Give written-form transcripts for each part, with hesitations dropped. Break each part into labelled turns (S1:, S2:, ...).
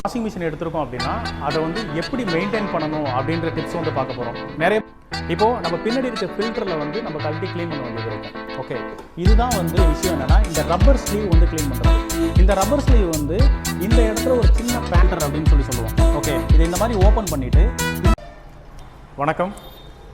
S1: Washing machine எடுத்துருக்கோம் அப்படின்னா அதை வந்து எப்படி மெயின்டைன் பண்ணணும் அப்படின்ற டிப்ஸ் வந்து பார்க்க போகிறோம். நிறைய இப்போது நம்ம பின்னாடி இருக்க ஃபில்டரில் வந்து நம்ம கழட்டி க்ளீன் பண்ண வேண்டியது இருக்கும். ஓகே, இதுதான் வந்து விஷயம் என்னென்னா இந்த ரப்பர் ஸ்லீவ் வந்து க்ளீன் பண்ணுறது. இந்த ரப்பர் ஸ்லீவ் வந்து இந்த இடத்துல ஒரு சின்ன பேண்டர் அப்படின்னு சொல்லுவோம். ஓகே, இது இந்த மாதிரி ஓப்பன் பண்ணிவிட்டு, வணக்கம்.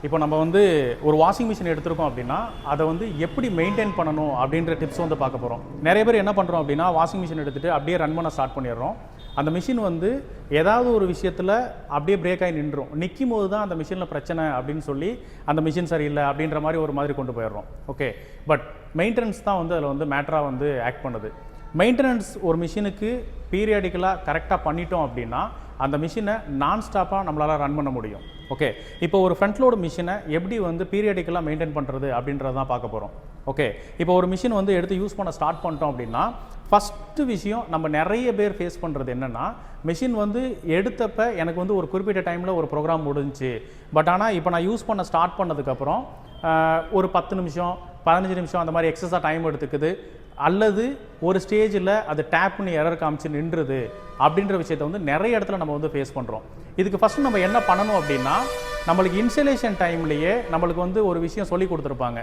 S1: இப்போ நம்ம வந்து ஒரு வாஷிங் மிஷின் எடுத்துருக்கோம் அப்படின்னா அதை வந்து எப்படி மெயின்டைன் பண்ணணும் அப்படின்ற டிப்ஸ் வந்து பார்க்க போகிறோம். நிறைய பேர் என்ன பண்ணுறோம் அப்படின்னா வாஷிங் மிஷின் எடுத்துகிட்டு அப்படியே ரன் பண்ண ஸ்டார்ட் பண்ணிடுறோம். அந்த மிஷின் வந்து ஏதாவது ஒரு விஷயத்தில் அப்படியே பிரேக் ஆகி நின்றுடும். நிற்கும் போது தான் அந்த மிஷினில் பிரச்சனை அப்படின்னு சொல்லி அந்த மிஷின் சரியில்லை அப்படின்ற மாதிரி ஒரு மாதிரி கொண்டு போயிடுறோம். ஓகே, பட் மெயின்டெனன்ஸ் தான் வந்து அதில் வந்து மேட்டராக வந்து ஆக்ட் பண்ணுது. மெயின்டெனன்ஸ் ஒரு மிஷினுக்கு பீரியாடிக்கலாக கரெக்டாக பண்ணிட்டோம் அப்படின்னா அந்த மிஷினை நான் ஸ்டாப்பாக நம்மளால் ரன் பண்ண முடியும். ஓகே, இப்போ ஒரு ஃப்ரண்ட் லோடு மிஷினை எப்படி வந்து பீரியாடிக்கலாக மெயின்டைன் பண்ணுறது அப்படின்றத தான் பார்க்க போகிறோம். ஓகே, இப்போ ஒரு மிஷின் வந்து எடுத்து யூஸ் பண்ண ஸ்டார்ட் பண்ணிட்டோம் அப்படின்னா ஃபஸ்ட்டு விஷயம் நம்ம நிறைய பேர் ஃபேஸ் பண்ணுறது என்னென்னா, மிஷின் வந்து எடுத்தப்போ எனக்கு வந்து ஒரு குறிப்பிட்ட டைமில் ஒரு ப்ரோக்ராம் முடிஞ்சிச்சு. பட் ஆனால் இப்போ நான் யூஸ் பண்ண ஸ்டார்ட் பண்ணதுக்கப்புறம் ஒரு 10 நிமிஷம் 15 நிமிஷம் அந்த மாதிரி எக்ஸஸாக டைம் எடுத்துக்குது, அல்லது ஒரு ஸ்டேஜில் அது டேப்னு எரர் காமிச்சு நின்றுது அப்படின்ற விஷயத்தை வந்து நிறைய இடத்துல நம்ம வந்து ஃபேஸ் பண்ணுறோம். இதுக்கு ஃபஸ்ட்டு நம்ம என்ன பண்ணணும் அப்படின்னா, நம்மளுக்கு இன்ஸ்டலேஷன் டைம்லேயே நம்மளுக்கு வந்து ஒரு விஷயம் சொல்லி கொடுத்துருப்பாங்க.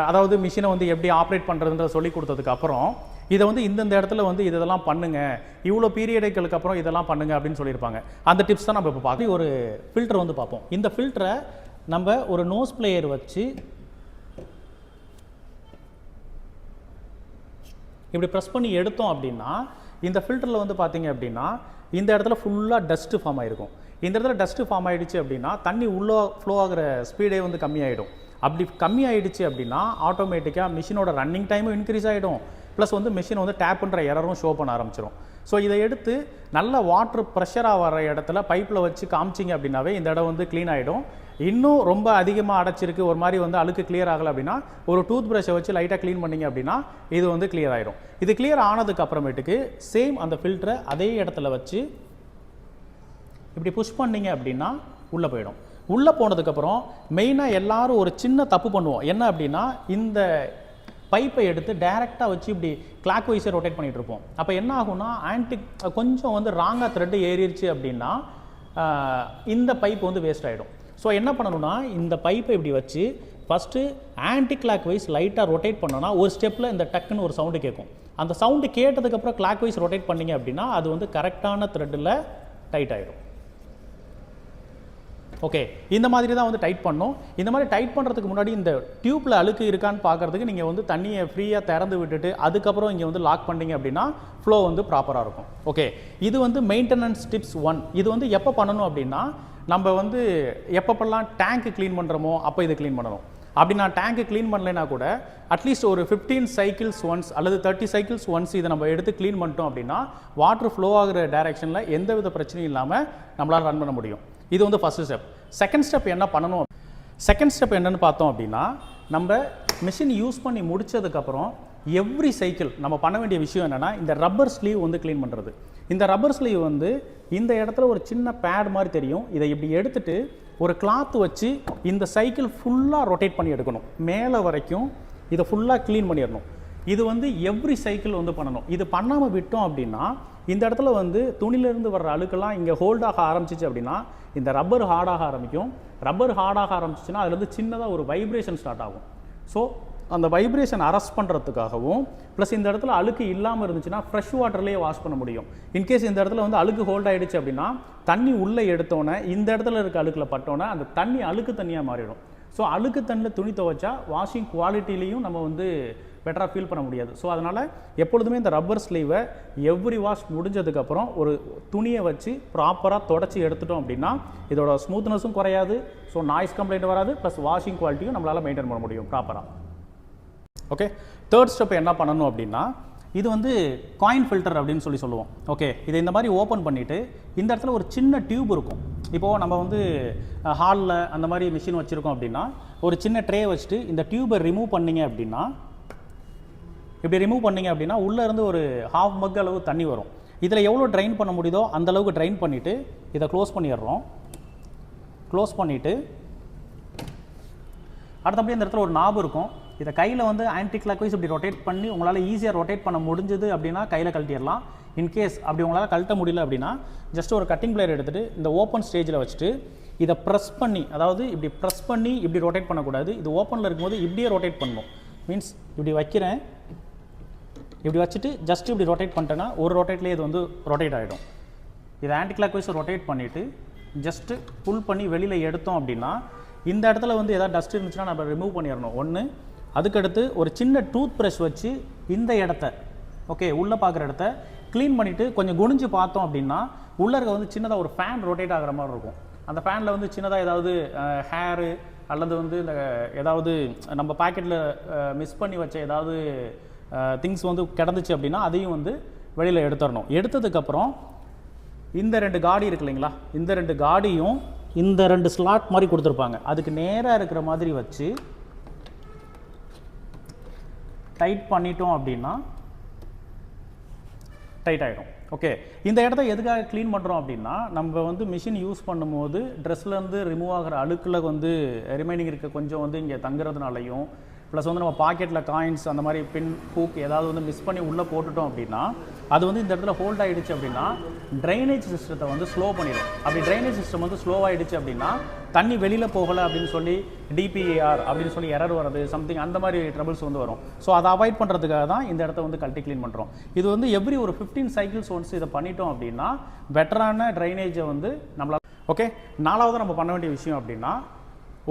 S1: அதாவது மிஷினை வந்து எப்படி ஆப்ரேட் பண்ணுறதுன்றத சொல்லி கொடுத்ததுக்கப்புறம் இதை வந்து இந்தந்த இடத்துல வந்து இதெல்லாம் பண்ணுங்கள், இவ்வளோ பீரியடுகளுக்கு அப்புறம் இதெல்லாம் பண்ணுங்கள் அப்படின்னு சொல்லியிருப்பாங்க. அந்த டிப்ஸ் தான் நம்ம இப்போ பார்க்க ஒரு ஃபில்டர் வந்து பார்ப்போம். இந்த ஃபில்டரை நம்ம ஒரு நோஸ் பிளேயர் வச்சு இப்படி ப்ரெஸ் பண்ணி எடுத்தோம் அப்படின்னா இந்த ஃபில்டரில் வந்து பார்த்தீங்க அப்படின்னா இந்த இடத்துல ஃபுல்லாக டஸ்ட்டு ஃபார்ம் ஆகிருக்கும். இந்த இடத்துல டஸ்ட்டு ஃபார்ம் ஆகிடுச்சு அப்படின்னா தண்ணி உள்ளே ஃப்ளோ ஆகிற ஸ்பீடே வந்து கம்மியாகிடும். அப்படி கம்மியாயிடுச்சு அப்படின்னா ஆட்டோமேட்டிக்காக மிஷினோட ரன்னிங் டைமும் இன்க்ரீஸ் ஆகிடும், ப்ளஸ் வந்து மிஷின் வந்து டேப்புன்ற எரரும் ஷோ பண்ண ஆரம்பிச்சிடும். ஸோ இதை எடுத்து நல்ல வாட்டர் ப்ரெஷராக வர இடத்துல பைப்பில் வச்சு காமிச்சிங்க அப்படின்னாவே இந்த இடம் வந்து க்ளீன் ஆகிடும். இன்னும் ரொம்ப அதிகமாக அடைச்சிருக்கு, ஒரு மாதிரி வந்து அழுக்கு கிளியர் ஆகலை அப்படின்னா ஒரு டூத் ப்ரஷை வச்சு லைட்டாக க்ளீன் பண்ணிங்க அப்படின்னா இது வந்து கிளியர் ஆகிடும். இது கிளியர் ஆனதுக்கு அப்புறமேட்டுக்கு சேம் அந்த ஃபில்டரை அதே இடத்துல வச்சு இப்படி புஷ் பண்ணிங்க அப்படின்னா உள்ளே போயிடும். உள்ளே போனதுக்கப்புறம் மெயினாக எல்லாரும் ஒரு சின்ன தப்பு பண்ணுவோம். என்ன அப்படின்னா, இந்த பைப்பை எடுத்து டைரெக்டாக வச்சு இப்படி கிளாக் வைஸை ரொட்டேட் பண்ணிகிட்டு இருப்போம். அப்போ என்ன ஆகும்னா, கொஞ்சம் வந்து ராங்காக த்ரெட்டு ஏறிடுச்சு அப்படின்னா இந்த பைப் வந்து வேஸ்ட் ஆகிடும். ஸோ என்ன பண்ணணும்னா, இந்த பைப்பை இப்படி வச்சு ஃபஸ்ட்டு ஆன்டி கிளாக் வைஸ் லைட்டாக ரொட்டேட் பண்ணோன்னா ஒரு ஸ்டெப்பில் இந்த டக்குன்னு ஒரு சவுண்டு கேட்கும். அந்த சவுண்டு கேட்டதுக்கப்புறம் கிளாக் வைஸ் ரொட்டேட் பண்ணிங்க அப்படின்னா அது வந்து கரெக்டான த்ரெட்டில் டைட் ஆகிடும். ஓகே, இந்த மாதிரி தான் வந்து டைட் பண்ணணும். இந்த மாதிரி டைட் பண்ணுறதுக்கு முன்னாடி இந்த டியூப்பில் அழுக்கு இருக்கான்னு பார்க்குறதுக்கு நீங்கள் வந்து தண்ணியை ஃப்ரீயாக திறந்து விட்டுட்டு அதுக்கப்புறம் இங்கே வந்து லாக் பண்ணிங்க அப்படின்னா ஃப்ளோ வந்து ப்ராப்பராக இருக்கும். ஓகே, இது வந்து மெயின்டெனன்ஸ் டிப்ஸ் 1. இது வந்து எப்போ பண்ணணும் அப்படின்னா, நம்ம வந்து எப்பப்பெல்லாம் டேங்க்கு க்ளீன் பண்ணுறோமோ அப்போ இதை க்ளீன் பண்ணணும். அப்படி நான் டேங்க்கு க்ளீன் பண்ணலைன்னா கூட அட்லீஸ்ட் ஒரு 15 சைக்கிள்ஸ் ஒன்ஸ் அல்லது 30 சைக்கிள்ஸ் ஒன்ஸ் இதை நம்ம எடுத்து க்ளீன் பண்ணிட்டோம் அப்படின்னா வாட்டர் ஃப்ளோ ஆகிற டைரெக்ஷனில் எந்த வித பிரச்சனையும் இல்லாமல் நம்மளால் ரன் பண்ண முடியும். இது வந்து ஃபஸ்ட்டு ஸ்டெப். செகண்ட் ஸ்டெப் என்ன பண்ணணும்? செகண்ட் ஸ்டெப் என்னென்னு பார்த்தோம் அப்படின்னா, நம்ம மிஷின் யூஸ் பண்ணி முடித்ததுக்கப்புறம் எவ்ரி சைக்கிள் நம்ம பண்ண வேண்டிய விஷயம் என்னென்னா, இந்த ரப்பர் ஸ்லீவ் வந்து க்ளீன் பண்ணுறது. இந்த ரப்பர் ஸ்லீவ் வந்து இந்த இடத்துல ஒரு சின்ன பேட் மாதிரி தெரியும். இதை இப்படி எடுத்துகிட்டு ஒரு கிளாத் வச்சு இந்த சைக்கிள் ஃபுல்லாக ரொட்டேட் பண்ணி எடுக்கணும். மேலே வரைக்கும் இதை ஃபுல்லாக க்ளீன் பண்ணிடணும். இது வந்து எவ்ரி சைக்கிள் வந்து பண்ணணும். இது பண்ணாமல் விட்டோம் அப்படின்னா இந்த இடத்துல வந்து துணியிலேருந்து வர்ற அழுக்கெல்லாம் இங்கே ஹோல்டாக ஆரம்பிச்சிச்சு அப்படின்னா இந்த ரப்பர் ஹார்டாக ஆரம்பிக்கும். ரப்பர் ஹார்டாக ஆரம்பிச்சிச்சுன்னா அதுலேருந்து சின்னதாக ஒரு வைப்ரேஷன் ஸ்டார்ட் ஆகும். ஸோ அந்த வைப்ரேஷன் அரெஸ்ட் பண்ணுறதுக்காகவும் ப்ளஸ் இந்த இடத்துல அழுக்கு இல்லாமல் இருந்துச்சுன்னா ஃப்ரெஷ் வாட்டர்லேயே வாஷ் பண்ண முடியும். இன்கேஸ் இந்த இடத்துல வந்து அழுக்கு ஹோல்ட் ஆகிடுச்சு அப்படின்னா தண்ணி உள்ளே எடுத்தோன்னே இந்த இடத்துல இருக்க அழுக்கில் பட்டோன்னே அந்த தண்ணி அழுக்கு தண்ணியாக மாறிடும். ஸோ அழுக்கு தண்ணியில் துணி துவைச்சா வாஷிங் குவாலிட்டிலையும் நம்ம வந்து பெட்டராக ஃபீல் பண்ண முடியாது. ஸோ அதனால் எப்பொழுதுமே இந்த ரப்பர் ஸ்லீவை எவ்ரி வாஷ் முடிஞ்சதுக்கப்புறம் ஒரு துணியை வச்சு ப்ராப்பராக தொடச்சி எடுத்துட்டோம் அப்படின்னா இதோட ஸ்மூத்னஸும் குறையாது, ஸோ நாய்ஸ் கம்ப்ளைண்ட் வராது, ப்ளஸ் வாஷிங் குவாலிட்டியும் நம்மளால் மெயின்டைன் பண்ண முடியும் ப்ராப்பராக. ஓகே, தேர்ட் ஸ்டெப் என்ன பண்ணணும் அப்படின்னா, இது வந்து காயின் ஃபில்டர் அப்படின்னு சொல்லுவோம். ஓகே, இதை இந்த மாதிரி ஓப்பன் பண்ணிவிட்டு இந்த இடத்துல ஒரு சின்ன டியூப் இருக்கும். இப்போது நம்ம வந்து ஹாலில் அந்த மாதிரி மிஷின் வச்சுருக்கோம் அப்படின்னா ஒரு சின்ன ட்ரே வச்சுட்டு இந்த டியூபை ரிமூவ் பண்ணிங்க அப்படின்னா, இப்படி ரிமூவ் பண்ணிங்க அப்படின்னா உள்ளே இருந்து ஒரு ½ மக் அளவு தண்ணி வரும். இதில் எவ்வளோ ட்ரைன் பண்ண முடியுதோ அந்தளவுக்கு ட்ரைன் பண்ணிவிட்டு இதை க்ளோஸ் பண்ணிடுறோம். க்ளோஸ் பண்ணிவிட்டு அடுத்தபடி இந்த இடத்துல ஒரு நாப் இருக்கும். இதை கையில் வந்து ஆன்டி கிளாக் வைஸ் இப்படி ரொட்டேட் பண்ணி உங்களால் ஈஸியாக ரொட்டேட் பண்ண முடிஞ்சது அப்படின்னா கையில் கழட்டிடலாம். இன்கேஸ் அப்படி உங்களால் கழட்ட முடியல அப்படின்னா ஜஸ்ட் ஒரு கட்டிங் பிளேயர் எடுத்துகிட்டு இந்த ஓப்பன் ஸ்டேஜில் வச்சுட்டு இதை ப்ரெஸ் பண்ணி, அதாவது இப்படி ப்ரெஸ் பண்ணி இப்படி ரொட்டேட் பண்ணக்கூடாது, இது ஓப்பனில் இருக்கும்போது இப்படியே ரொட்டேட் பண்ணணும். மீன்ஸ் இப்படி வைக்கிறேன், இப்படி வச்சுட்டு ஜஸ்ட் இப்படி ரொட்டேட் பண்ணிட்டேன்னா ஒரு ரொட்டேட்லேயே இது வந்து ரொட்டேட் ஆகிடும். இதை ஆன்டி கிளாக் வைஸ் ரொட்டேட் பண்ணிவிட்டு ஜஸ்ட்டு புல் பண்ணி வெளியில் எடுத்தோம் அப்படின்னா இந்த இடத்துல வந்து எதாவது டஸ்ட் இருந்துச்சுன்னா நம்ம ரிமூவ் பண்ணிடணும் ஒன்று. அதுக்கடுத்து ஒரு சின்ன டூத் ப்ரஷ் வச்சு இந்த இடத்த ஓகே உள்ளே பார்க்குற இடத்த க்ளீன் பண்ணிவிட்டு கொஞ்சம் குனிஞ்சு பார்த்தோம் அப்படின்னா உள்ளே இருக்க வந்து சின்னதாக ஒரு ஃபேன் ரொட்டேட் ஆகிற மாதிரி இருக்கும். அந்த ஃபேனில் வந்து சின்னதாக ஏதாவது ஹேரு அல்லது வந்து இந்த ஏதாவது நம்ம பாக்கெட்டில் மிஸ் பண்ணி வச்ச ஏதாவது திங்ஸ் வந்து கிடந்துச்சு அப்படின்னா அதையும் வந்து வெளியில் எடுத்துடணும். எடுத்ததுக்கப்புறம் இந்த 2 காடி இருக்கு இல்லைங்களா, இந்த 2 காடியும் இந்த 2 ஸ்லாட் மாதிரி கொடுத்துருப்பாங்க, அதுக்கு நேராக இருக்கிற மாதிரி வச்சு டைட் பண்ணிட்டோம் அப்படின்னா டைட் ஆகிடும். ஓகே, இந்த இடத்த எதுக்காக க்ளீன் பண்ணுறோம் அப்படின்னா நம்ம வந்து மிஷின் யூஸ் பண்ணும்போது ட்ரெஸ்லேருந்து ரிமூவ் ஆகிற அழுக்கில் வந்து ரிமைனிங் இருக்க கொஞ்சம் வந்து இங்கே தங்குறதுனாலையும் ப்ளஸ் வந்து நம்ம பாக்கெட்டில் காயின்ஸ் அந்த மாதிரி பின் ஹூக் ஏதாவது வந்து மிஸ் பண்ணி உள்ளே போட்டுட்டோம் அப்படின்னா அது வந்து இந்த இடத்துல ஹோல்ட் ஆகிடுச்சு அப்படின்னா ட்ரைனேஜ் சிஸ்டத்தை வந்து ஸ்லோ பண்ணிடும். அப்படி ட்ரைனேஜ் சிஸ்டம் வந்து ஸ்லோ ஆகிடுச்சு அப்படின்னா தண்ணி வெளியில் போகலை அப்படின்னு சொல்லி டிபிஏஆர் அப்படின்னு சொல்லி எரர் வர்றது சம்திங் அந்த மாதிரி ட்ரபிள்ஸ் வந்து வரும். ஸோ அதை அவாய்ட் பண்ணுறதுக்காக தான் இந்த இடத்த வந்து கழட்டி க்ளீன் பண்ணுறோம். இது வந்து எவ்ரி ஒரு 15 சைக்கிள்ஸ் ஒன்ஸ் இதை பண்ணிட்டோம் அப்படின்னா பெட்டரான ட்ரைனேஜை வந்து நம்மளால். ஓகே, 4வது நம்ம பண்ண வேண்டிய விஷயம் அப்படின்னா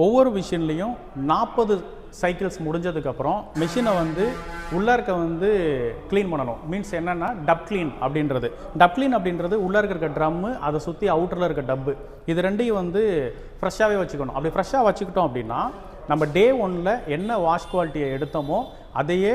S1: ஒவ்வொரு மிஷின்லேயும் 40 சைக்கிள்ஸ் முடிஞ்சதுக்கப்புறம் மிஷினை வந்து உள்ளே இருக்க வந்து க்ளீன் பண்ணணும். மீன்ஸ் என்னென்னா டப் க்ளீன் அப்படின்றது. டப் க்ளீன் அப்படின்றது உள்ளே இருக்க ட்ரம்மு, அதை சுற்றி அவுட்டரில் இருக்க டப்பு, இது ரெண்டையும் வந்து ஃப்ரெஷ்ஷாகவே வச்சுக்கணும். அப்படி ஃப்ரெஷ்ஷாக வச்சுக்கிட்டோம் அப்படின்னா நம்ம டே 1ல் என்ன வாஷ் குவாலிட்டியை எடுத்தோமோ அதையே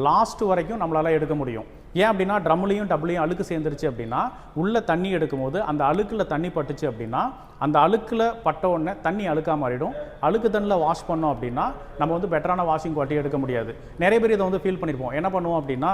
S1: லாஸ்ட் வரைக்கும் நம்மளால் எடுக்க முடியும். ஏன் அப்படின்னா ட்ரம்லையும் டப்லையும் அழுக்கு சேர்ந்துருச்சு அப்படின்னா உள்ளே தண்ணி எடுக்கும் போது அந்த அழுக்கில் தண்ணி பட்டுச்சு அப்படின்னா அந்த அழுக்கில் பட்ட உடனே தண்ணி அழுக்காக மாறிடும். அழுக்கு தண்ணியில் வாஷ் பண்ணோம் அப்படின்னா நம்ம வந்து பெட்டரான வாஷிங் குவாலிட்டி எடுக்க முடியாது. நிறைய பேர் இதை வந்து ஃபீல் பண்ணியிருப்போம். என்ன பண்ணுவோம் அப்படின்னா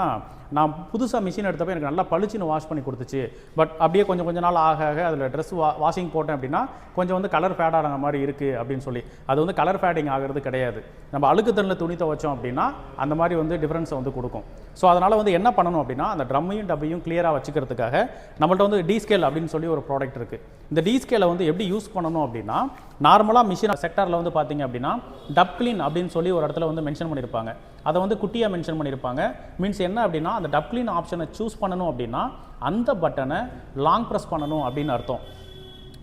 S1: நான் புதுசாக மிஷின் எடுத்தப்போ எனக்கு நல்லா பளிச்சுன்னு வாஷ் பண்ணி கொடுத்துச்சு, பட் அப்படியே கொஞ்சம் நாள் ஆக அதில் ட்ரெஸ் வாஷிங் போட்டேன் அப்படின்னா கொஞ்சம் வந்து கலர் ஃபேட் ஆகிற மாதிரி இருக்குது அப்படின்னு சொல்லி அது வந்து கலர் ஃபேடிங் ஆகிறது கிடையாது. நம்ம அழுக்கு தண்ணியில் துணி துவைச்சோம் அப்படின்னா அந்த மாதிரி வந்து டிஃப்ரென்ஸை வந்து கொடுக்கும். ஸோ அதனால் வந்து என்ன பண்ணணும் அப்படின்னா அந்த ட்ரம்மையும் டப்பையும் கிளியராக வச்சுக்கிறதுக்காக நம்மள்ட்ட வந்து டிஸ்கேல் அப்படின்னு சொல்லி ஒரு ப்ராடக்ட் இருக்குது. இந்த டிஸ்கேலை வந்து எப்படி யூஸ் பண்ணணும் அப்படின்னா நார்மலாக மிஷின் செக்டாரில் வந்து பார்த்தீங்க அப்படின்னா டப் க்ளீன் அப்படின்னு சொல்லி ஒரு இடத்துல வந்து மென்ஷன் பண்ணியிருப்பாங்க. அதை வந்து குட்டியாக மென்ஷன் பண்ணியிருப்பாங்க. மீன்ஸ் என்ன அப்படின்னா அந்த டப் க்ளீன் ஆப்ஷனை சூஸ் பண்ணணும் அப்படின்னா அந்த பட்டனை லாங் ப்ரெஸ் பண்ணணும் அப்படின்னு அர்த்தம்.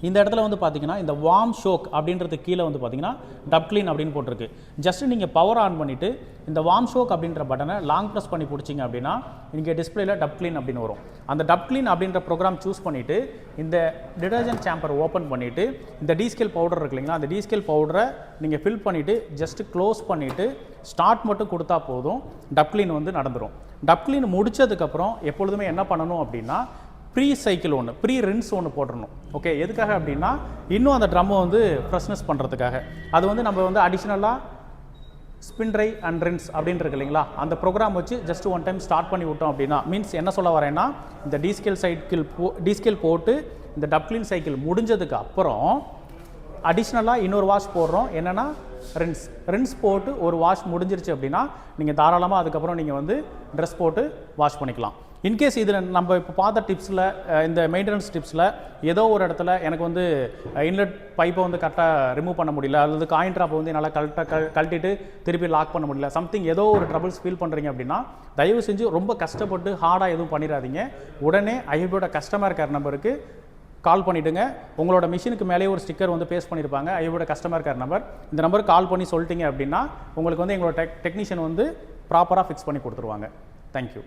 S1: இந்த இடத்துல வந்து பார்த்தீங்கன்னா இந்த வார்ம் ஷோக் அப்படின்றது கீழே வந்து பார்த்தீங்கன்னா டப் க்ளீன் அப்படின்னு போட்டிருக்கு. ஜஸ்ட் நீங்கள் பவர் ஆன் பண்ணிவிட்டு இந்த வார்ம் ஷோக் அப்படின்ற பட்டனை லாங் ப்ரெஸ் பண்ணி பிடிச்சிங்க அப்படின்னா இங்கே டிஸ்பிளேல டப் க்ளீன் அப்படின்னு வரும். அந்த டப் க்ளீன் அப்படின்ற ப்ரோக்ராம் சூஸ் பண்ணிவிட்டு இந்த டிடர்ஜென்ட் சாம்பர் ஓப்பன் பண்ணிவிட்டு இந்த டிஸ்கேல் பவுடர் இருக்கு இல்லைங்களா, அந்த டிஸ்கேல் பவுடரை நீங்கள் ஃபில் பண்ணிவிட்டு ஜஸ்ட் க்ளோஸ் பண்ணிவிட்டு ஸ்டார்ட் மட்டும் கொடுத்தா போதும், டப் க்ளீன் வந்து நடந்துடும். டப் க்ளீன் முடித்ததுக்கப்புறம் எப்பொழுதுமே என்ன பண்ணணும் அப்படின்னா ப்ரீ சைக்கிள் ஒன்று, ப்ரீ ரின்ஸ் ஒன்று போட்டுடணும். ஓகே, எதுக்காக அப்படின்னா இன்னும் அந்த ட்ரம்மை வந்து ஃப்ரெஷ்னஸ் பண்ணுறதுக்காக. அது வந்து நம்ம வந்து அடிஷ்னலாக ஸ்பின் ட்ரை அண்ட் ரின்ஸ் அப்படின்னு இருக்கு இல்லைங்களா, அந்த ப்ரோக்ராம் வச்சு ஜஸ்ட் ஒன் டைம் ஸ்டார்ட் பண்ணி விட்டோம் அப்படின்னா மீன்ஸ் என்ன சொல்ல வரேன்னா இந்த டிஸ்கேல் போட்டு இந்த டப் க்ளீன் சைக்கிள் முடிஞ்சதுக்கு அப்புறம் அடிஷ்னலாக இன்னொரு வாஷ் போடுறோம். என்னென்னா ரின்ஸ் போட்டு ஒரு வாஷ் முடிஞ்சிருச்சு அப்படின்னா நீங்கள் தாராளமாக அதுக்கப்புறம் நீங்கள் வந்து ட்ரெஸ் போட்டு வாஷ் பண்ணிக்கலாம். இன்கேஸ் இதில் நம்ம இப்போ பார்த்த டிப்ஸில் இந்த மெயின்டெனன்ஸ் டிப்ஸில் ஏதோ ஒரு இடத்துல எனக்கு வந்து இன்லெட் பைப்பை வந்து கரெக்டாக ரிமூவ் பண்ண முடியல, அல்லது காயின் ட்ராப்பை வந்து என்னால் கழட்டிட்டு திருப்பி லாக் பண்ண முடியல, சம்திங் ஏதோ ஒரு ட்ரபிள்ஸ் ஃபீல் பண்ணுறீங்க அப்படின்னா தயவு செஞ்சு ரொம்ப கஷ்டப்பட்டு ஹார்டாக எதுவும் பண்ணிடாதீங்க. உடனே ஐஓபியோட கஸ்டமர் கேர் நம்பருக்கு கால் பண்ணிவிடுங்க. உங்களோட மிஷினுக்கு மேலேயே ஒரு ஸ்டிக்கர் வந்து பேஸ்ட் பண்ணியிருப்பாங்க, ஐஓபியோட கஸ்டமர் கேர் நம்பர். இந்த நம்பருக்கு கால் பண்ணி சொல்லிட்டீங்க அப்படின்னா உங்களுக்கு வந்து எங்களோட டெக்னீஷியன் வந்து ப்ராப்பராக ஃபிக்ஸ் பண்ணி கொடுத்துருவாங்க. தேங்க்யூ.